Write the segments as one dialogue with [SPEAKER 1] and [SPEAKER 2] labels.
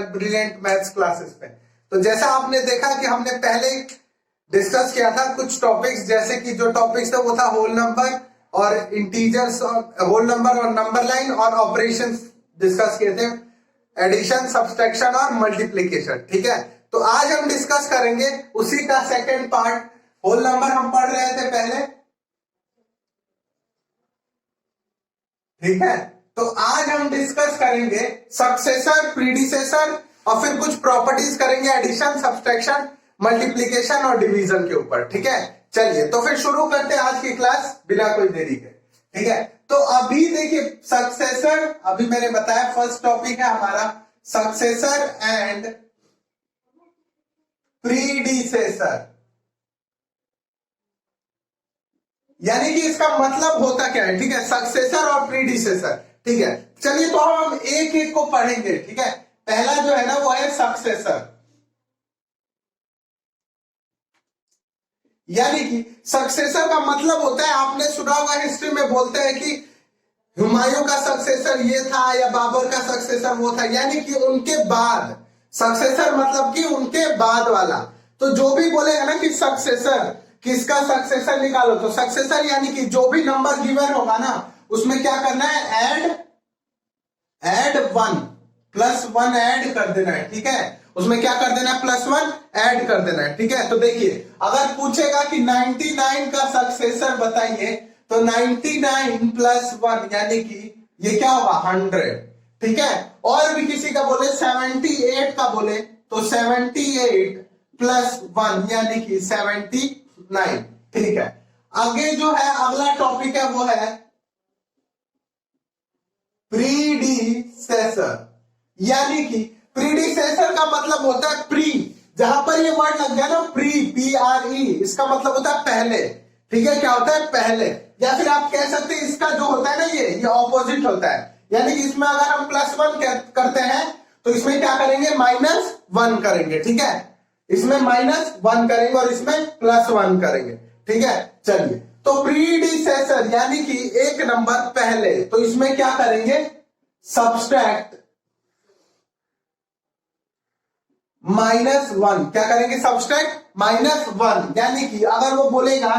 [SPEAKER 1] Brilliant maths classes पे। तो जैसा आपने देखा कि हमने पहले डिस्कस किया था कुछ टॉपिक्स, जैसे कि जो टॉपिक्स था वो था होल नंबर और इंटीजर्स और होल नंबर और नंबर लाइन और ऑपरेशंस डिस्कस किए थे, एडिशन, सब्सट्रैक्शन और मल्टीप्लिकेशन। ठीक है, तो आज हम डिस्कस करेंगे उसी का सेकंड पार्ट। होल नंबर हम पढ़ रहे थे पहले, ठीक है, तो आज हम डिस्कस करेंगे सक्सेसर, प्रीडिसेसर और फिर कुछ प्रॉपर्टीज करेंगे एडिशन, सब्सट्रैक्शन, मल्टीप्लिकेशन और डिवीजन के ऊपर। ठीक है, चलिए तो फिर शुरू करते हैं आज की क्लास बिना कोई देरी के। ठीक है, तो अभी देखिए सक्सेसर, अभी मैंने बताया फर्स्ट टॉपिक है हमारा सक्सेसर एंड प्रीडिसेसर, यानी कि इसका मतलब होता क्या है। ठीक है, सक्सेसर और प्रीडिसेसर। ठीक है, चलिए तो हम एक एक को पढ़ेंगे। ठीक है, पहला जो है ना वो है सक्सेसर, यानी कि सक्सेसर का मतलब होता है, आपने सुना होगा हिस्ट्री में बोलते हैं कि हुमायूं का सक्सेसर ये था या बाबर का सक्सेसर वो था, यानी कि उनके बाद। सक्सेसर मतलब कि उनके बाद वाला। तो जो भी बोलेगा ना कि सक्सेसर, किसका सक्सेसर निकालो, तो सक्सेसर यानी कि जो भी नंबर गिवन होगा ना उसमें क्या करना है, ऐड 1 प्लस 1 ऐड कर देना है। ठीक है, उसमें क्या कर देना है, प्लस 1 ऐड कर देना है। ठीक है, तो देखिए अगर पूछेगा कि 99 का सक्सेसर बताइए, तो 99 प्लस 1 यानी कि ये क्या होगा, 100। ठीक है, और भी किसी का बोले 78 का बोले तो 78 प्लस 1 यानी कि 79। ठीक है, आगे जो है अगला टॉपिक है वो है प्रीडिसेसर, यानी कि प्रीडिसेसर का मतलब होता है प्री, जहां पर ये वर्ड लग गया ना प्री, PRE, इसका मतलब होता है पहले। ठीक है, क्या होता है, पहले। या फिर आप कह सकते हैं इसका जो होता है ना ये ऑपोजिट होता है, यानी कि इसमें अगर हम प्लस 1 करते हैं तो इसमें क्या करेंगे, -1 करेंगे। ठीक है, इसमें -1 करेंगे और इसमें +1 करेंगे। ठीक है, चलिए तो प्रीडिसेसर यानी कि एक नंबर पहले, तो इसमें क्या करेंगे, सब्सट्रैक्ट -1, क्या करेंगे, सब्सट्रैक्ट -1, यानी कि अगर वो बोलेगा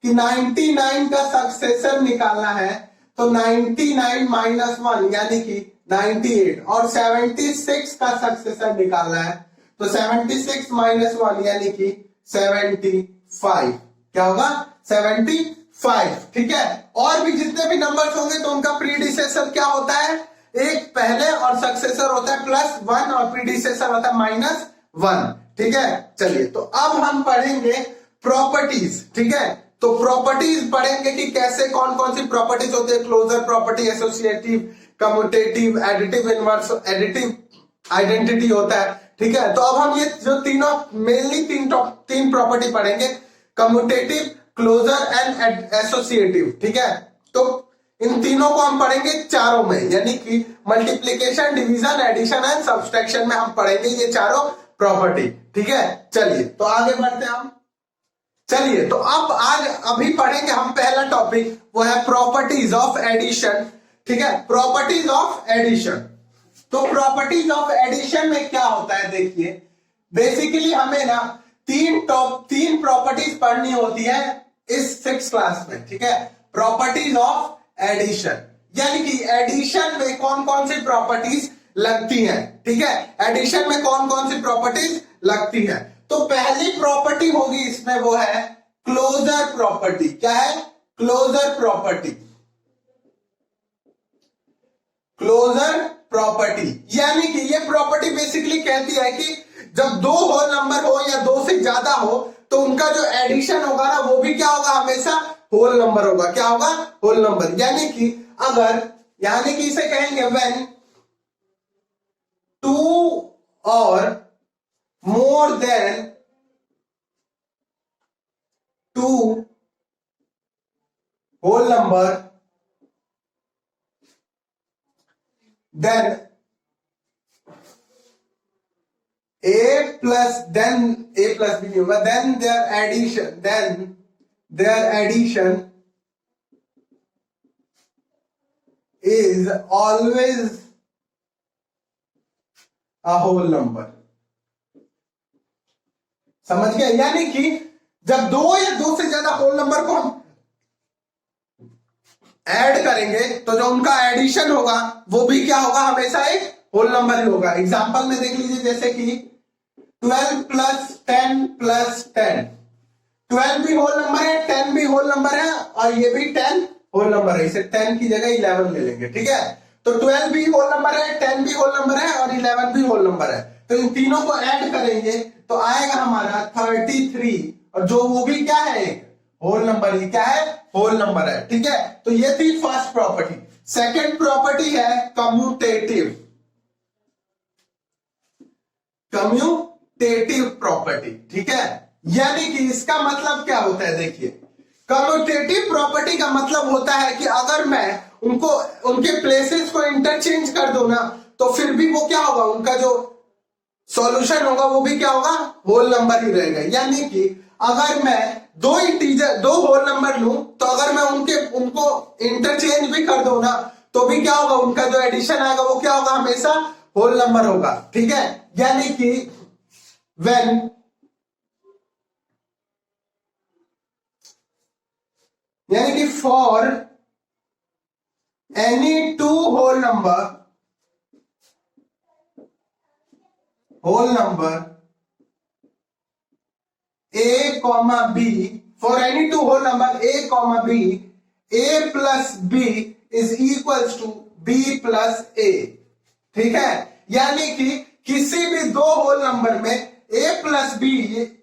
[SPEAKER 1] कि 99 का सक्सेसर निकालना है तो 99 -1 यानी कि 98, और 76 का सक्सेसर निकालना है तो 76 -1 यानी कि 75। क्या होगा, 75। ठीक है, और भी जितने भी नंबर्स होंगे तो उनका प्रीडिसेसर क्या होता है, एक पहले और सक्सेसर होता है +1 और प्रीडिसेसर होता है -1। ठीक है, चलिए तो अब हम पढ़ेंगे प्रॉपर्टीज। ठीक है, तो प्रॉपर्टीज पढ़ेंगे कि कैसे कौन कौन सी प्रॉपर्टीज होती है, closure property, associative, commutative, additive inverse, additive identity होता है। ठीक है, तो अब हम ये जो तीनों मेनली तीन प्रॉपर्टी पढ़ेंगे, कम्यूटेटिव, क्लोजर एंड एसोसिएटिव। ठीक है, तो इन तीनों को हम पढ़ेंगे चारों में, यानी कि multiplication, division, addition and subtraction में हम पढ़ेंगे ये चारों प्रॉपर्टी। ठीक है, चलिए तो आगे बढ़ते हैं हम। चलिए तो अब आज अभी पढ़ेंगे हम पहला टॉपिक, वो है प्रॉपर्टीज ऑफ एडिशन। ठीक है, प्रॉपर्टीज ऑफ एडिशन। तो प्रॉपर्टीज ऑफ एडिशन में क्या होता है, देखिए बेसिकली हमें ना तीन प्रॉपर्टीज पढ़नी होती है इस 6th क्लास में। ठीक है, प्रॉपर्टीज ऑफ एडिशन, यानी कि एडिशन में कौन कौन सी प्रॉपर्टीज लगती हैं। ठीक है, एडिशन में कौन कौन सी प्रॉपर्टीज लगती हैं, तो पहली प्रॉपर्टी होगी इसमें वो है क्लोजर प्रॉपर्टी। क्या है, क्लोजर प्रॉपर्टी। क्लोजर प्रॉपर्टी यानी कि ये प्रॉपर्टी बेसिकली कहती है कि जब दो होल नंबर हो या दो से ज्यादा हो तो उनका जो एडिशन होगा ना वो भी क्या होगा, हमेशा होल नंबर होगा। क्या होगा, होल नंबर। यानी कि अगर, यानी कि इसे कहेंगे व्हेन 2 और more than 2 whole number, then a plus b होगा, then their addition is always a whole number. समझ गया? यानी कि जब दो या दो से ज्यादा होल नंबर को हम ऐड करेंगे तो जो उनका एडिशन होगा वो भी क्या होगा, हमेशा एक होल नंबर ही होगा। एग्जांपल में देख लीजिए, जैसे कि 12 प्लस 10 प्लस 10, 12 भी होल नंबर है, 10 भी होल नंबर है और ये भी 10 होल नंबर है। इसे 10 की जगह 11 ले लेंगे, ठीक है। तो 12 भी होल नंबर है, 10 भी होल नंबर है और 11 भी होल नंबर है। तो इन तीनों को ऐड करेंगे तो आएगा हमारा 33, और जो वो भी क्या है, एक होल नंबर ही क्या है, होल नंबर है, ठीक है। तो ये थी फर्स्ट प्रॉपर्टी। सेकंड प्रॉपर्टी है कम्यूटेटिव, कम्यूटेटिव प्रॉपर्टी, ठीक है। यानी कि इसका मतलब क्या होता है, देखिए कम्यूटेटिव प्रॉपर्टी का मतलब होता है कि अगर मैं उनको उनके प्लेसेस को इंटरचेंज कर दूं ना, तो फिर भी वो क्या होगा, उनका जो सॉल्यूशन होगा वो भी क्या होगा, होल नंबर ही रहेगा। यानी कि अगर मैं दो इंटीजर, दो होल नंबर लूं, तो अगर मैं उनको इंटरचेंज भी कर दूं ना, तो भी क्या होगा, उनका जो एडिशन आएगा वो क्या होगा, हमेशा होल नंबर होगा, ठीक है। यानी कि व्हेन यानी कि for any two whole number a comma b, for any two whole number a comma b, a plus b is equals to b plus a, ठीक है। यानी कि किसी भी दो होल नंबर में a plus B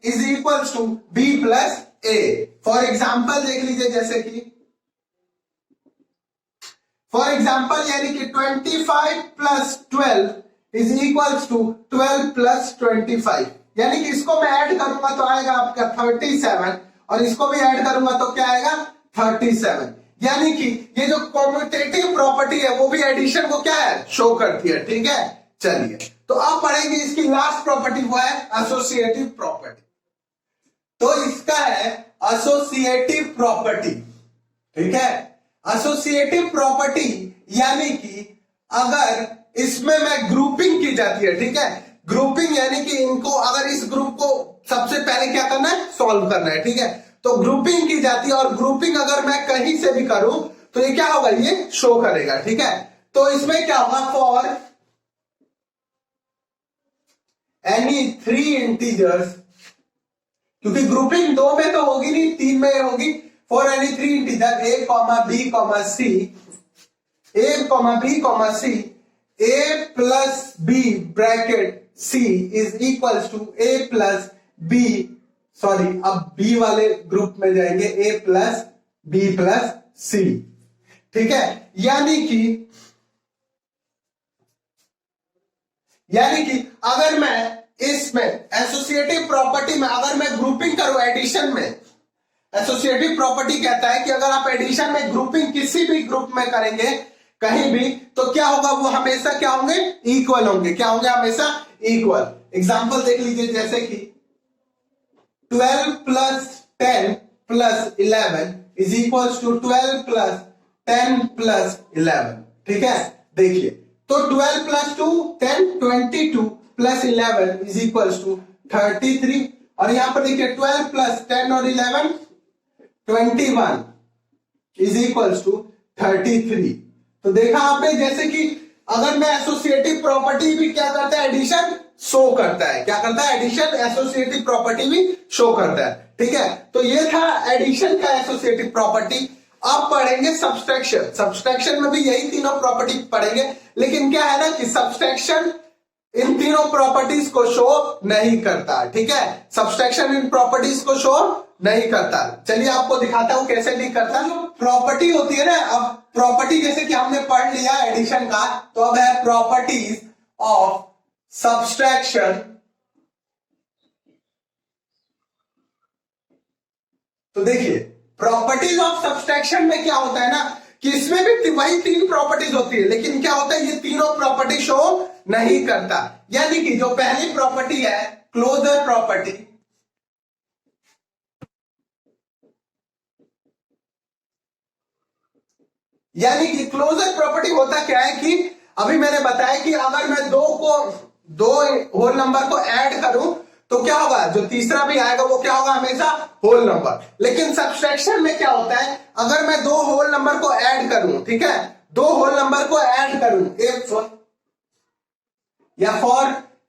[SPEAKER 1] is equals to b plus a। For example देख लीजिए, जैसे कि फॉर एग्जाम्पल यानी कि 25 plus 12 is equals to 12 plus 25, यानी कि इसको मैं ऐड करूंगा तो आएगा आपका 37, और इसको भी ऐड करूंगा तो क्या आएगा, 37। यानी कि ये जो कम्यूटेटिव प्रॉपर्टी है वो भी एडिशन को क्या है, शो करती है, ठीक है। चलिए तो अब पढ़ेंगे इसकी लास्ट प्रॉपर्टी, वो है एसोसिएटिव प्रॉपर्टी। तो इसका है एसोसिएटिव प्रॉपर्टी, ठीक है। एसोसिएटिव प्रॉपर्टी यानी कि अगर इसमें मैं ग्रुपिंग की जाती है, ठीक है। ग्रुपिंग यानी कि इनको, अगर इस ग्रुप को सबसे पहले क्या करना है, सॉल्व करना है, ठीक है। तो ग्रुपिंग की जाती है, और ग्रुपिंग अगर मैं कहीं से भी करूं तो ये क्या होगा, ये शो करेगा, ठीक है। तो इसमें क्या होगा, फॉर एनी थ्री इंटीजर्स, क्योंकि ग्रुपिंग दो में तो होगी नहीं, तीन में होगी। For any three integer a comma b comma c, a comma b comma c, a plus b bracket c is equals to a plus b, sorry अब b वाले ग्रुप में जाएंगे, a plus b plus c, ठीक है। यानी कि अगर मैं इसमें एसोसिएटिव प्रॉपर्टी में अगर मैं ग्रुपिंग करूं एडिशन में, एसोसिएटिव प्रॉपर्टी कहता है कि अगर आप एडिशन में ग्रुपिंग किसी भी ग्रुप में करेंगे कहीं भी, तो क्या होगा, वो हमेशा क्या होंगे, इक्वल होंगे। क्या होंगे, हमेशा इक्वल। एग्जांपल देख लीजिए, जैसे कि 12 plus 10 plus 11 is equals to 12 plus 10 plus 11, ठीक है। देखिए तो 12 plus 2 10, 22 plus 11 is equals to 33, और यहां पर देखिए 12 प्लस 10 और 11 21 इज इक्वल्स टू 33। तो देखा आपने, जैसे कि अगर मैं एसोसिएटिव प्रॉपर्टी भी क्या करता है, एडिशन शो करता है। क्या करता है, एडिशन एसोसिएटिव प्रॉपर्टी भी शो करता है, ठीक है। तो ये था एडिशन का एसोसिएटिव प्रॉपर्टी। अब पढ़ेंगे सब्सट्रैक्शन। सब्सट्रैक्शन में भी यही तीनों प्रॉपर्टी पढ़ेंगे, लेकिन क्या है ना कि सब्सट्रैक्शन इन तीनों प्रॉपर्टीज को शो नहीं करता, ठीक है। सब्सट्रैक्शन इन प्रॉपर्टीज को शो नहीं करता। चलिए आपको दिखाता हूं कैसे नहीं करता। जो प्रॉपर्टी होती है ना, अब प्रॉपर्टी जैसे कि हमने पढ़ लिया एडिशन का, तो अब है प्रॉपर्टीज ऑफ सब्सट्रैक्शन। तो देखिए प्रॉपर्टीज ऑफ सब्सट्रैक्शन में क्या होता है ना कि इसमें भी वही तीन प्रॉपर्टीज होती है, लेकिन क्या होता है, ये तीनों प्रॉपर्टी शो नहीं करता। यानी कि जो पहली प्रॉपर्टी है क्लोजर प्रॉपर्टी, यानी कि क्लोजर प्रॉपर्टी होता क्या है कि अभी मैंने बताया कि अगर मैं दो होल नंबर को ऐड करूं तो क्या होगा, जो तीसरा भी आएगा वो क्या होगा, हमेशा होल नंबर। लेकिन सब्सट्रैक्शन में क्या होता है, अगर मैं दो होल नंबर को ऐड करूं, ठीक है, दो होल नंबर को ऐड करूं, इफ या for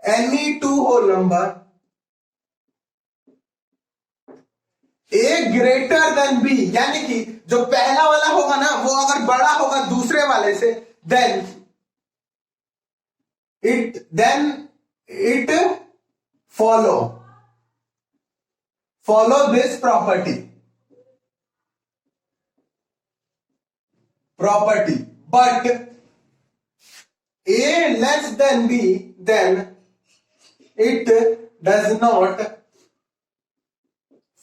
[SPEAKER 1] any two whole number A greater than B, यानी कि जो पहला वाला होगा ना वो अगर बड़ा होगा दूसरे वाले से, then it follow this property but A less than B, then it does not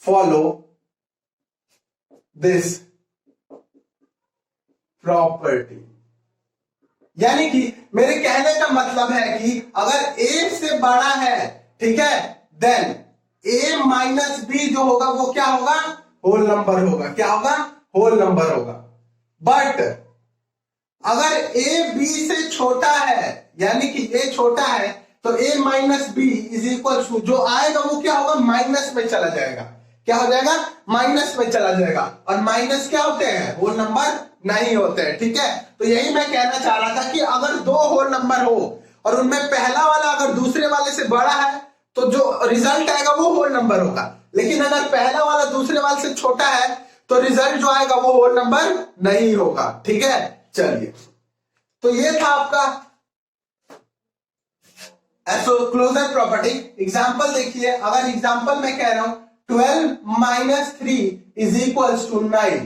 [SPEAKER 1] follow this property. यानी कि मेरे कहने का मतलब है कि अगर ए से बड़ा है, ठीक है, देन ए माइनस बी जो होगा वो क्या होगा, होल नंबर होगा। क्या होगा, होल नंबर होगा। बट अगर ए बी से छोटा है, यानी कि ए छोटा है, तो a minus b is equal to, जो आएगा वो क्या होगा, माइनस में चला जाएगा। क्या हो जाएगा, माइनस में चला जाएगा। और माइनस क्या होते हैं, होल नंबर नहीं होते हैं, ठीक है। तो यही मैं कहना चाह रहा था कि अगर दो होल नंबर हो और उनमें पहला वाला अगर दूसरे वाले से बड़ा है तो जो रिजल्ट आएगा वो होल नंबर होगा। लेकिन अगर पहला वाला दूसरे वाले से छोटा है तो रिजल्ट जो आएगा वो होल नंबर नहीं होगा, ठीक है। चलिए, तो ये था आपका क्लोजर प्रॉपर्टी। एग्जाम्पल देखिए, अगर एग्जाम्पल में कह रहा हूं 12 माइनस 3 इज इक्वल टू 9,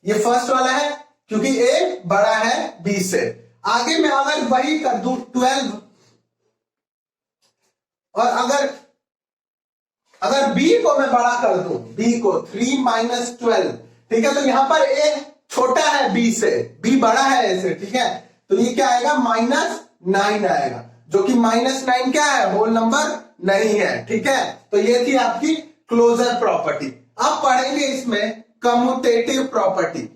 [SPEAKER 1] ये फर्स्ट वाला है क्योंकि ए बड़ा है बी से। आगे मैं अगर वही कर दूं 12, और अगर बी को मैं बड़ा कर दूं, बी को 3 माइनस 12, ठीक है, तो यहां पर ए छोटा है बी से, बी बड़ा है ए से, ठीक है, तो ये क्या आएगा, -9 आएगा, जो कि -9 क्या है, होल नंबर नहीं है, ठीक है। तो ये थी आपकी क्लोजर प्रॉपर्टी। अब पढ़ेंगे इसमें कम्यूटेटिव प्रॉपर्टी।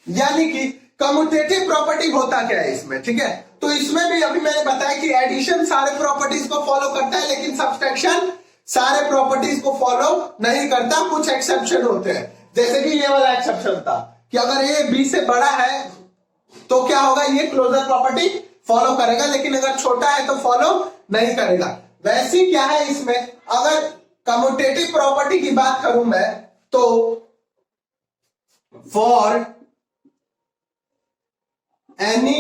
[SPEAKER 1] यानी कि कम्यूटेटिव प्रॉपर्टी होता क्या है इसमें, ठीक है। तो इसमें भी अभी मैंने बताया कि एडिशन सारे प्रॉपर्टीज को फॉलो करता है, लेकिन सब्सट्रैक्शन सारे प्रॉपर्टीज को फॉलो नहीं करता, कुछ एक्सेप्शन होते हैं। जैसे कि ये वाला एक्सेप्शन था कि अगर ए बी से बड़ा है तो क्या होगा, ये क्लोजर प्रॉपर्टी फॉलो करेगा, लेकिन अगर छोटा है तो फॉलो नहीं करेगा। वैसे क्या है इसमें, अगर कम्यूटेटिव प्रॉपर्टी की बात करूं मैं तो for any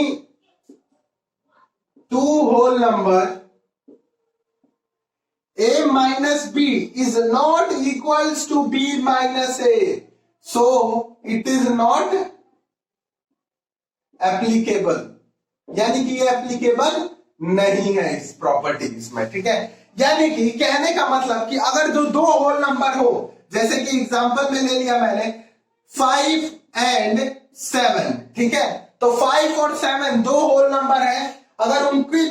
[SPEAKER 1] two whole number a minus b is not equals to b minus a, so it is not applicable। यानी कि ये एप्लीकेबल नहीं है इस प्रॉपर्टीज में, ठीक है। यानी कि कहने का मतलब कि अगर जो दो होल नंबर हो, जैसे कि एग्जांपल में ले लिया मैंने 5 and 7, ठीक है, तो 5 और 7 दो होल नंबर है, अगर उनकी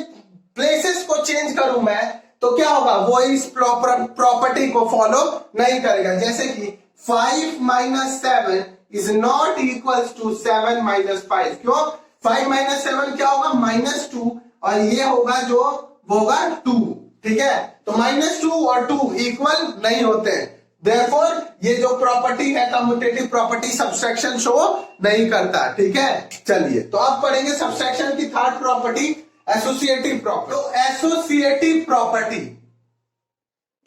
[SPEAKER 1] प्लेसेस को चेंज करूं मैं तो क्या होगा, वो इस प्रॉपर्टी को फॉलो नहीं करेगा। जैसे कि 5 minus 7 is not equal to 7 minus 5। क्यों, 5 माइनस 7 क्या होगा, -2, और ये होगा जो वो होगा 2, ठीक है। तो -2 और 2 इक्वल नहीं होते हैं, देयरफॉर ये जो प्रॉपर्टी है कम्यूटेटिव प्रॉपर्टी सब्सट्रैक्शन शो नहीं करता, ठीक है। चलिए, तो अब पढ़ेंगे सब्सट्रैक्शन की थर्ड प्रॉपर्टी, एसोसिएटिव प्रॉपर्टी। तो एसोसिएटिव प्रॉपर्टी,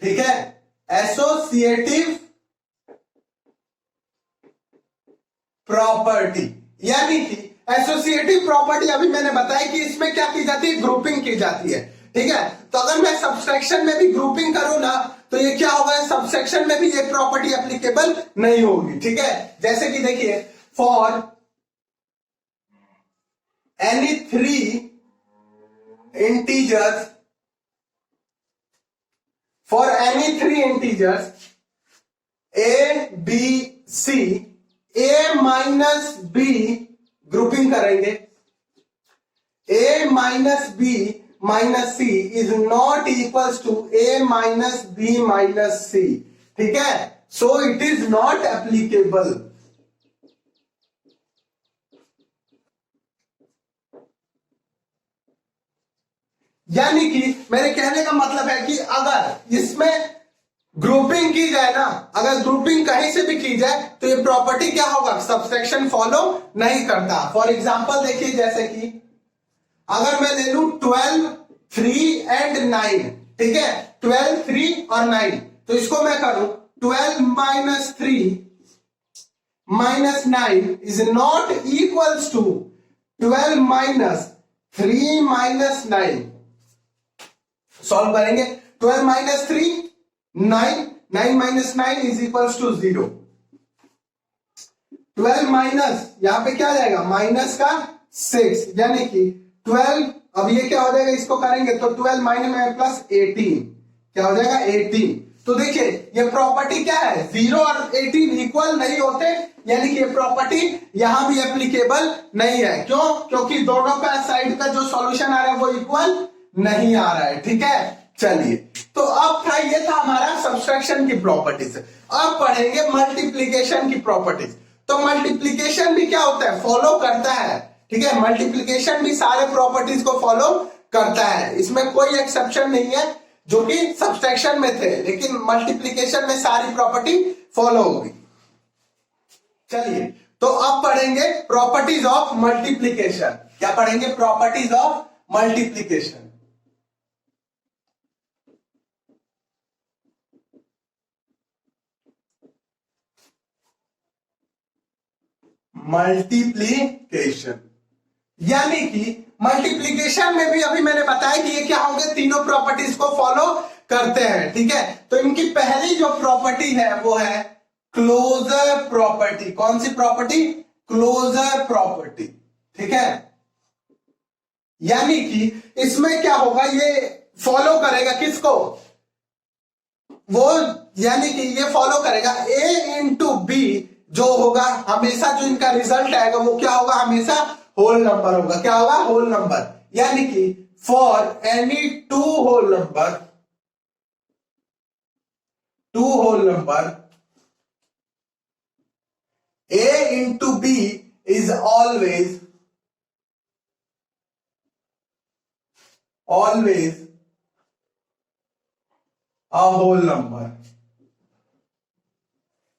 [SPEAKER 1] ठीक है, एसोसिएटिव प्रॉपर्टी यानी कि एसोसिएटिव प्रॉपर्टी अभी मैंने बताया कि इसमें क्या की जाती है, ग्रुपिंग की जाती है, ठीक है। तो अगर मैं सब्सट्रैक्शन में भी ग्रुपिंग करूं ना तो ये क्या होगा, सब्सट्रैक्शन में भी ये प्रॉपर्टी एप्लीकेबल नहीं होगी, ठीक है। जैसे कि देखिए, for any 3 integers, for any 3 integers a b c, a minus b grouping करेंगे, a minus b minus c is not equals to a minus b minus c, ठीक है। So it is not applicable, यानी कि मेरे कहने का मतलब है कि अगर इसमें ग्रुपिंग की जाए ना, अगर ग्रुपिंग कहीं से भी की जाए तो ये प्रॉपर्टी क्या होगा, सबट्रैक्शन फॉलो नहीं करता। फॉर एग्जांपल देखिए, जैसे कि अगर मैं ले लू 12, 3 एंड 9, ठीक है, 12, 3 और 9, तो इसको मैं करूं 12 minus 3 minus 9 is not equals to 12 minus 3 minus 9। Solve करेंगे, 12 minus 3 9, 9 minus 9 is equals to 0। 12 minus यहां पे क्या आ जाएगा, माइनस का 6, यानी कि 12, अब ये क्या हो जाएगा, इसको करेंगे तो 12 माइनस में प्लस 18, क्या हो जाएगा 18। तो देखिए ये प्रॉपर्टी क्या है, 0 और 18 इक्वल नहीं होते, यानी कि ये प्रॉपर्टी यहां भी एप्लीकेबल नहीं है। क्यों, क्योंकि दोनों का साइड का जो सॉल्यूशन आ रहा है वो इक्वल नहीं आ रहा है, ठीक है। चलिए, तो अब था, ये था हमारा सब्सट्रैक्शन की प्रॉपर्टीज। अब पढ़ेंगे मल्टीप्लीकेशन की प्रॉपर्टीज। तो मल्टीप्लीकेशन भी क्या होता है, फॉलो करता है, ठीक है। मल्टीप्लीकेशन भी सारे प्रॉपर्टीज को फॉलो करता है, इसमें कोई एक्सेप्शन नहीं है जो कि सब्सट्रैक्शन में थे, लेकिन मल्टीप्लीकेशन में सारी प्रॉपर्टी फॉलो होगी। चलिए, तो अब पढ़ेंगे प्रॉपर्टीज ऑफ मल्टीप्लीकेशन। क्या पढ़ेंगे, प्रॉपर्टीज ऑफ मल्टीप्लीकेशन। मल्टीप्लीकेशन यानी कि मल्टीप्लीकेशन में भी अभी मैंने बताया कि ये क्या होंगे, तीनों प्रॉपर्टीज को फॉलो करते हैं, ठीक है। तो इनकी पहली जो प्रॉपर्टी है वो है क्लोजर प्रॉपर्टी। कौन सी प्रॉपर्टी, क्लोजर प्रॉपर्टी, ठीक है। यानी कि इसमें क्या होगा, ये फॉलो करेगा किसको, वो, यानी कि ये फॉलो करेगा a इंटू बी, जो होगा हमेशा, जो इनका रिजल्ट आएगा वो क्या होगा, हमेशा होल नंबर होगा। क्या होगा, होल नंबर। यानी कि for any two whole number a into B is always a whole number.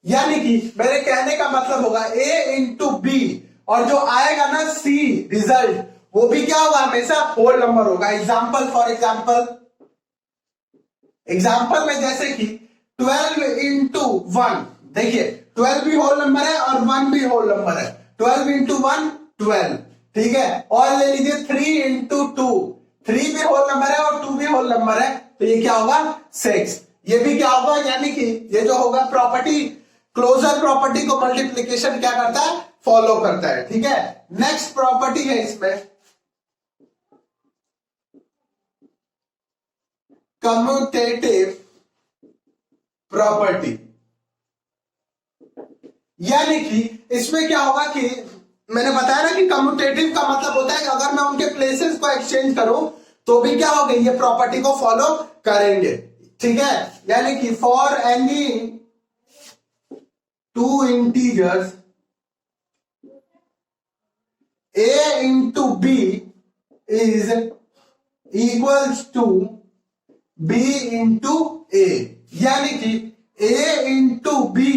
[SPEAKER 1] यानी कि मेरे कहने का मतलब होगा a इंटू बी, और जो आएगा ना c रिजल्ट, वो भी क्या होगा, हमेशा होल नंबर होगा। एग्जाम्पल, फॉर एग्जाम्पल में जैसे कि 12 इंटू 1, देखिए 12 भी होल नंबर है और 1 भी होल नंबर है। 12 इंटू 1 12, ठीक है। और ले लीजिए 3 इंटू 2, 3 भी होल नंबर है और 2 भी होल नंबर है, तो ये क्या होगा 6। ये भी क्या होगा, यानी कि ये जो होगा प्रॉपर्टी, क्लोजर प्रॉपर्टी को मल्टीप्लीकेशन क्या करता है, फॉलो करता है, ठीक है। नेक्स्ट प्रॉपर्टी है इसमें कम्यूटेटिव प्रॉपर्टी। यानी कि इसमें क्या होगा कि मैंने बताया ना कि कम्यूटेटिव का मतलब होता है कि अगर मैं उनके प्लेसेस को एक्सचेंज करूं तो भी क्या होगा, ये प्रॉपर्टी को फॉलो करेंगे, ठीक है। यानी कि for any two integers a into B is equals to b into a. यानी कि a इंटू बी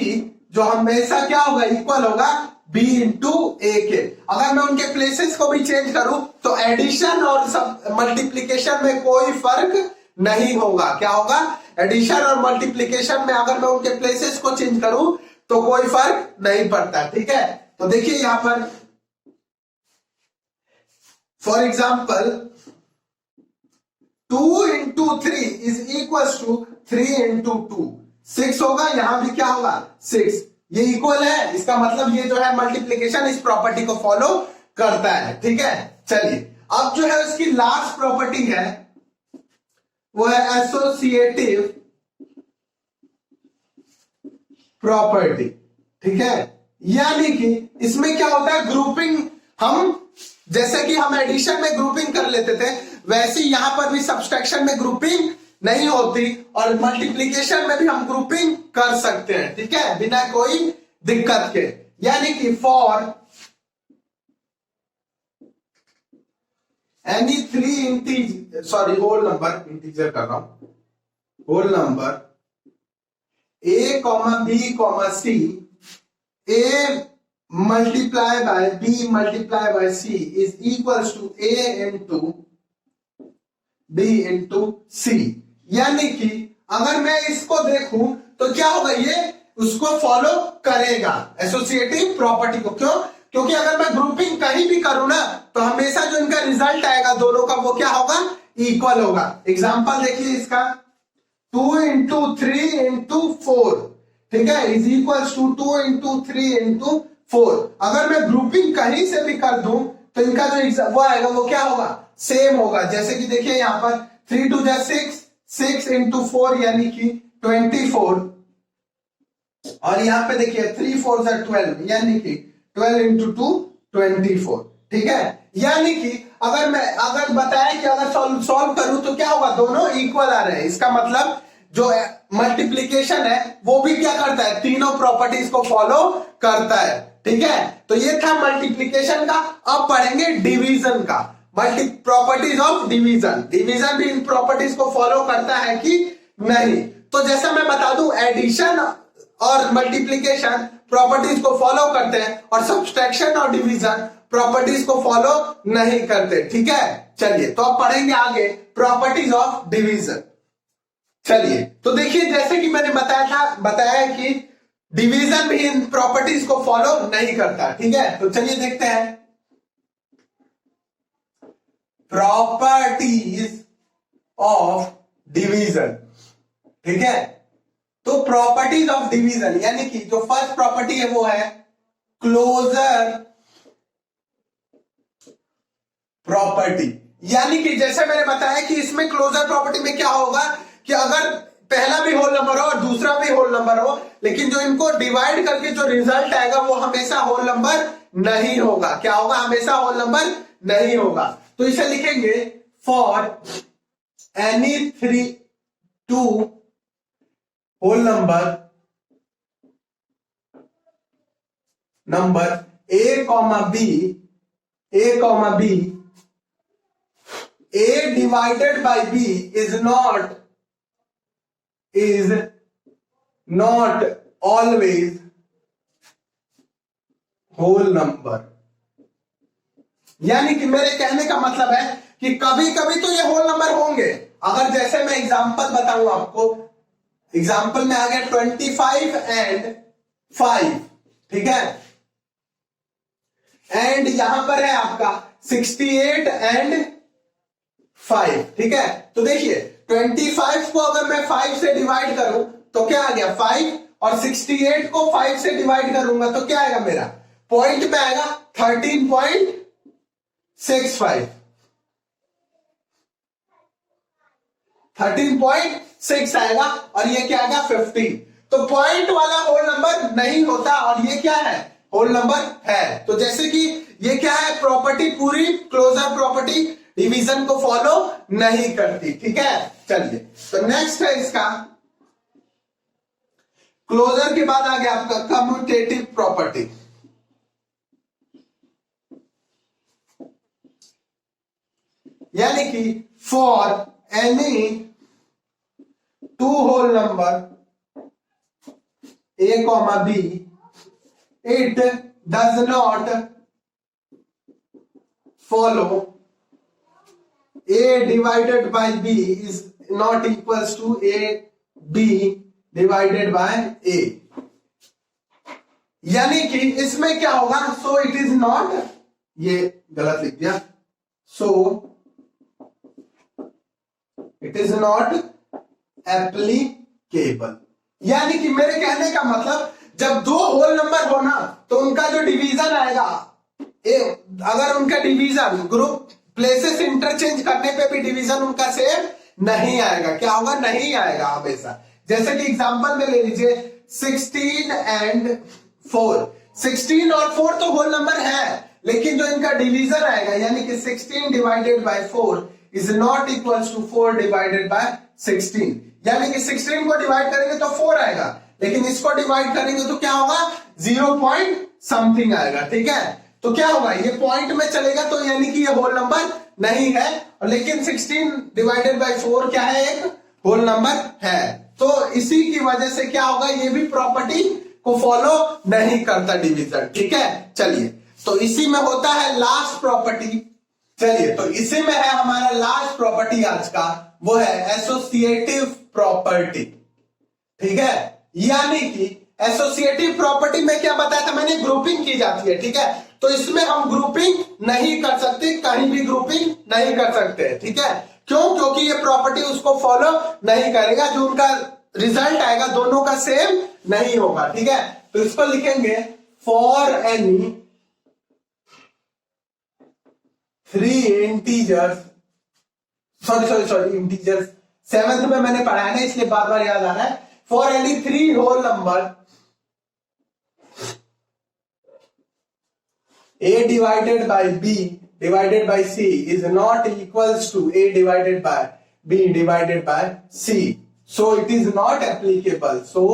[SPEAKER 1] जो हमेशा क्या होगा, इक्वल होगा b इंटू ए के। अगर मैं उनके प्लेसेस को भी चेंज करूं तो एडिशन और सब मल्टीप्लीकेशन में कोई फर्क नहीं होगा। क्या होगा, एडिशन और मल्टीप्लीकेशन में अगर मैं उनके प्लेसेस को चेंज करूं तो कोई फर्क नहीं पड़ता, ठीक है। तो देखिए यहां पर for example 2 into 3 is equal to 3 into 2, 6 होगा, यहां भी क्या होगा 6, ये इक्वल है। इसका मतलब ये जो है मल्टीप्लीकेशन इस प्रॉपर्टी को फॉलो करता है, ठीक है। चलिए, अब जो है उसकी लास्ट प्रॉपर्टी है वो है एसोसिएटिव प्रॉपर्टी, ठीक है। यानी कि इसमें क्या होता है, ग्रुपिंग, हम जैसे कि हम एडिशन में ग्रुपिंग कर लेते थे, वैसे यहां पर भी सब्सट्रैक्शन में ग्रुपिंग नहीं होती, और मल्टीप्लीकेशन में भी हम ग्रुपिंग कर सकते हैं, ठीक है, बिना कोई दिक्कत के। यानी कि for any three integer, sorry whole number, integer कर रहा हूं, whole number A comma b comma c, a multiply by b multiply by c is equals to a into b into c. यानी कि अगर मैं इसको देखूं तो क्या होगा, ये उसको फॉलो करेगा एसोसिएटिव प्रॉपर्टी को। क्यों? क्योंकि अगर मैं ग्रुपिंग कहीं भी करूं ना तो हमेशा जो इनका रिजल्ट आएगा दोनों का वो क्या होगा, इक्वल होगा। एग्जांपल देखिए इसका, 2 इंटू 3 इंटू 4, ठीक है, is equals to 2 into 3 into 4। अगर मैं ग्रुपिंग कहीं से भी कर दूं तो इनका जो वो आएगा वो क्या होगा, सेम होगा। जैसे कि देखिए यहां पर 3 2 जा 6, 6 इंटू 4 यानी कि 24, और यहां पे देखिए 3 4 जा 12 यानी कि 12 इंटू 2 24, ठीक है। यानी कि अगर बताया कि अगर सॉल्व करूं तो क्या होगा, दोनों इक्वल आ रहे हैं। इसका मतलब जो मल्टीप्लीकेशन है वो भी क्या करता है, तीनों प्रॉपर्टीज को फॉलो करता है, ठीक है। तो ये था मल्टीप्लीकेशन का। अब पढ़ेंगे डिवीजन का, multi properties of division. Division भी इन प्रॉपर्टीज को फॉलो करता है कि नहीं। तो जैसा मैं बता दूं, एडिशन और मल्टीप्लीकेशन प्रॉपर्टीज को फॉलो करते हैं और सब्सट्रैक्शन और डिवीजन प्रॉपर्टीज को फॉलो नहीं करते, ठीक है। चलिए तो अब पढ़ेंगे आगे प्रॉपर्टीज ऑफ डिवीजन। चलिए तो देखिए, जैसे कि मैंने बताया कि डिवीजन भी इन प्रॉपर्टीज को फॉलो नहीं करता, ठीक है। तो चलिए देखते हैं प्रॉपर्टीज ऑफ डिवीजन, ठीक है। तो प्रॉपर्टीज ऑफ डिवीजन यानी कि जो फर्स्ट प्रॉपर्टी है वो है क्लोजर प्रॉपर्टी। यानी कि जैसे मैंने बताया कि इसमें क्लोजर प्रॉपर्टी में क्या होगा कि अगर पहला भी होल नंबर हो और दूसरा भी होल नंबर हो, लेकिन जो इनको डिवाइड करके जो रिजल्ट आएगा वो हमेशा होल नंबर नहीं होगा। क्या होगा, हमेशा होल नंबर नहीं होगा। तो इसे लिखेंगे for any 2 whole number A comma B, a divided by b is not always whole number। यानी कि मेरे कहने का मतलब है कि कभी कभी तो ये होल नंबर होंगे। अगर जैसे मैं एग्जांपल बताऊं आपको, एग्जांपल में आ गया 25 एंड 5, ठीक है, एंड यहां पर है आपका 68 एंड 5, ठीक है। तो देखिए 25 को अगर मैं 5 से डिवाइड करूं तो क्या आ गया 5, और 68 को 5 से डिवाइड करूंगा तो क्या आएगा, मेरा पॉइंट में आएगा 13.65, 13.6 आएगा, और ये क्या आएगा 15। तो पॉइंट वाला होल नंबर नहीं होता और ये क्या है, होल नंबर है। तो जैसे कि ये क्या है, प्रॉपर्टी पूरी क्लोजर प्रॉपर्टी डिवीजन को फॉलो नहीं करती, ठीक है। चलिए तो नेक्स्ट है इसका, क्लोजर के बाद आ गया आपका कम्यूटेटिव प्रॉपर्टी। यानी कि for any 2 whole number A comma B, it does not follow a divided by b is not equals to a b divided by a। यानी कि इसमें क्या होगा, so it is not, ये गलत लिख दिया, so it is not applicable। यानी कि मेरे कहने का मतलब जब 2 होल नंबर हो ना तो उनका जो डिवीजन आएगा, अगर उनका डिवीजन ग्रुप प्लेसेस इंटरचेंज करने पे भी डिवीजन उनका सेम नहीं आएगा। क्या होगा, नहीं आएगा हमेशा। जैसे कि एग्जांपल में ले लीजिए 16 एंड 4, 16 और 4 तो होल नंबर है, लेकिन जो इनका डिवीजन आएगा यानी कि 16 divided by 4 is not equals to 4 divided by 16। यानी कि 16 को डिवाइड करेंगे तो 4 आएगा, लेकिन इसको डिवाइड करेंगे तो क्या होगा, 0 पॉइंट समथिंग आएगा, ठीक है। तो क्या होगा, ये पॉइंट में चलेगा तो यानी कि ये होल नंबर नहीं है, और लेकिन 16 डिवाइडेड बाई 4 क्या है, एक होल नंबर है। तो इसी की वजह से क्या होगा, ये भी प्रॉपर्टी को फॉलो नहीं करता डिवीजन। ठीक है, चलिए तो इसी में होता है लास्ट प्रॉपर्टी। चलिए तो इसी में है हमारा लास्ट प्रॉपर्टी आज का, वो है एसोसिएटिव प्रॉपर्टी। ठीक है, यानी कि एसोसिएटिव प्रॉपर्टी में क्या बताया था मैंने, ग्रुपिंग की जाती है। ठीक है, तो इसमें हम ग्रुपिंग नहीं कर सकते, कहीं भी ग्रुपिंग नहीं कर सकते। ठीक है, क्यों, क्योंकि ये प्रॉपर्टी उसको फॉलो नहीं करेगा, जो उनका रिजल्ट आएगा दोनों का सेम नहीं होगा। ठीक है, तो इसको लिखेंगे for any 3 integers, sorry integers 7th में मैंने पढ़ा है ना, इसलिए बार बार याद आ रहा है। For any 3 whole number a divided by b divided by c is not equals to a divided by b divided by c, so it is not applicable, so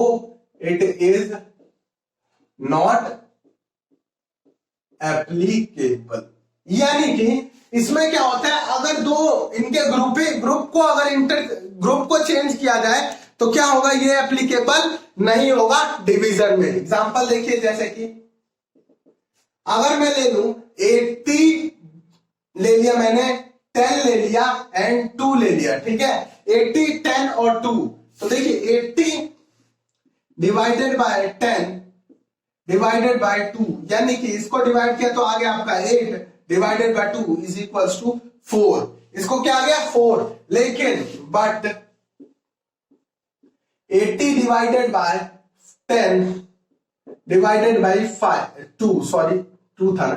[SPEAKER 1] it is not applicable। यानी कि इसमें क्या होता है, अगर दो इनके group को अगर ग्रुप को चेंज किया जाए तो क्या होगा, ये एप्लीकेबल नहीं होगा डिवीजन में। एग्जांपल देखिए, जैसे कि अगर मैं ले लूं 80 ले लिया मैंने, 10 ले लिया एंड 2 ले लिया। ठीक है, 80, 10 और 2, तो देखिए 80 डिवाइडेड बाय 10 डिवाइडेड बाय 2, यानी कि इसको डिवाइड किया तो आ गया आपका 8 divided by 2 is equals to 4। इसको क्या आ गया 4, लेकिन but 80 divided by 10 divided by 2 sorry 2 था ना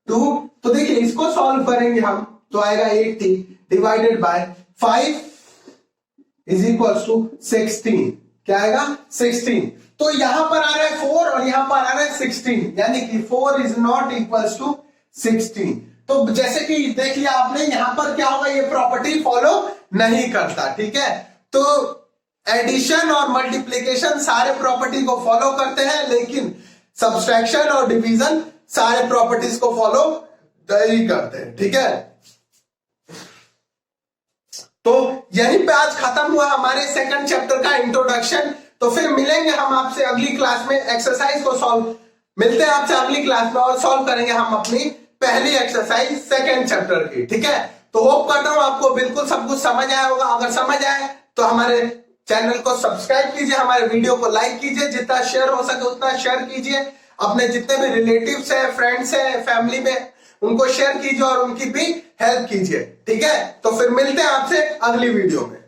[SPEAKER 1] 2, तो देखिए इसको सॉल्व करेंगे हम तो आएगा 80 divided by 5 is equals to 16। क्या आएगा 16। तो यहां पर आ रहा है 4 और यहां पर आ रहा है 16, यानी कि 4 इज नॉट इक्वल्स टू 16। तो जैसे कि देख लिया आपने, यहां पर क्या होगा, ये प्रॉपर्टी फॉलो नहीं करता। ठीक है, तो एडिशन और मल्टीप्लीकेशन सारे प्रॉपर्टी को फॉलो करते हैं, लेकिन सब्सट्रैक्शन और डिवीजन सारे प्रॉपर्टीज को फॉलो नहीं करते हैं। ठीक है, तो यहीं पे आज खत्म हुआ हमारे सेकंड चैप्टर का इंट्रोडक्शन। तो फिर मिलेंगे हम आपसे अगली क्लास में, एक्सरसाइज को सॉल्व मिलते हैं आपसे अगली क्लास में और सॉल्व करेंगे हम अपनी पहली एक्सरसाइज सेकंड चैप्टर की। ठीक है, तो होप करता हूं आपको बिल्कुल सब कुछ समझ आया होगा। अगर समझ आए तो हमारे चैनल को सब्सक्राइब कीजिए, हमारे वीडियो को लाइक कीजिए, जितना शेयर हो सके उतना शेयर कीजिए, अपने जितने भी रिलेटिव्स हैं, फ्रेंड्स हैं, फैमिली में उनको शेयर कीजिए और उनकी भी हेल्प कीजिए। ठीक है, तो फिर मिलते हैं आपसे अगली वीडियो में।